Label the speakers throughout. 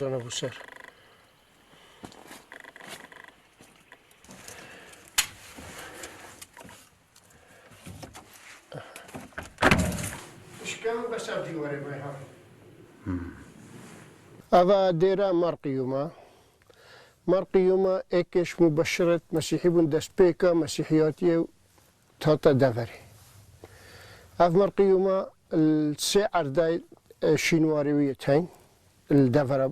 Speaker 1: أنا بسر إيش كم بس أبدي وري ما يهار أبا ديرا مرقيوما إكش مبشرة مسيحي بندس بيكا مسيحياتي تاتا دفري أف مرقيوما السعر داي شينواريوية تاين الدفرة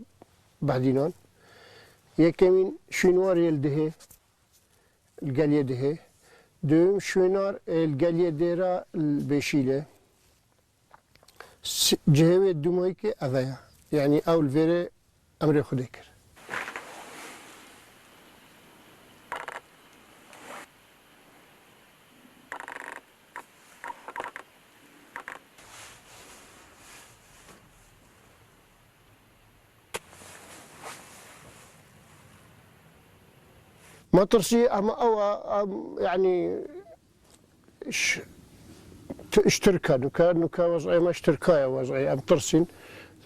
Speaker 1: بعدينون يكمين شينوار يلده القلية ده دوم شينار القلية ديرا البشيلة جهوي الدمويكي أذايا يعني أول فيري أمري خديكر ما ترسي أما أو يعني اشتركا نكا وضعي ما اشتركايا وضعي أم ترسين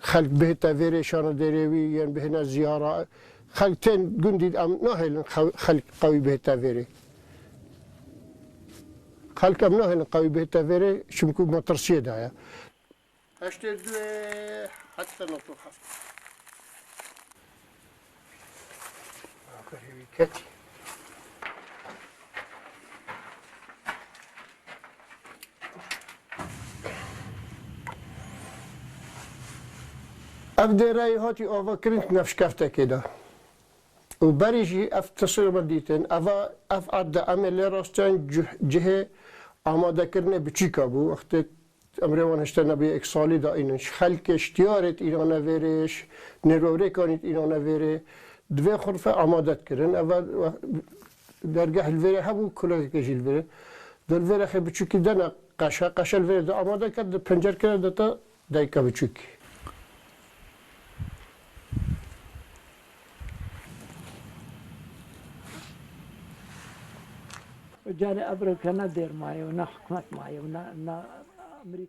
Speaker 1: خلق بهتا فيري شانا ديريوي يعني بهنا زيارة خلقتين قندي أم ناهل خلق قوي بهتا فيري خلق أم ناهل قوي بهتا فيري شمكو ما ترسي دايا اشتر دوي حتى نطوخها كتي أبدي راي هاتي أوفا كرنت نفس كفتا كده وبريجي أف تصير بديتن أف عدى أمل راستان جهة آماده كرنه بچیکا بو وقتی امروان هشتن بی اکسالی دا اینش خلق اشتیارت ایران ویرش نروره کانیت ایران ویره دوی خرفه آماده کرن اول درگاه الویره هبو کلاهی کجی الویره در ویره خی بچیکی دنا قشه الویره دا آماده کرد پنجر کرد تا دایکا بچیکی
Speaker 2: جاني أبرك نادر معي ونا حكمت معي ونا أمريكا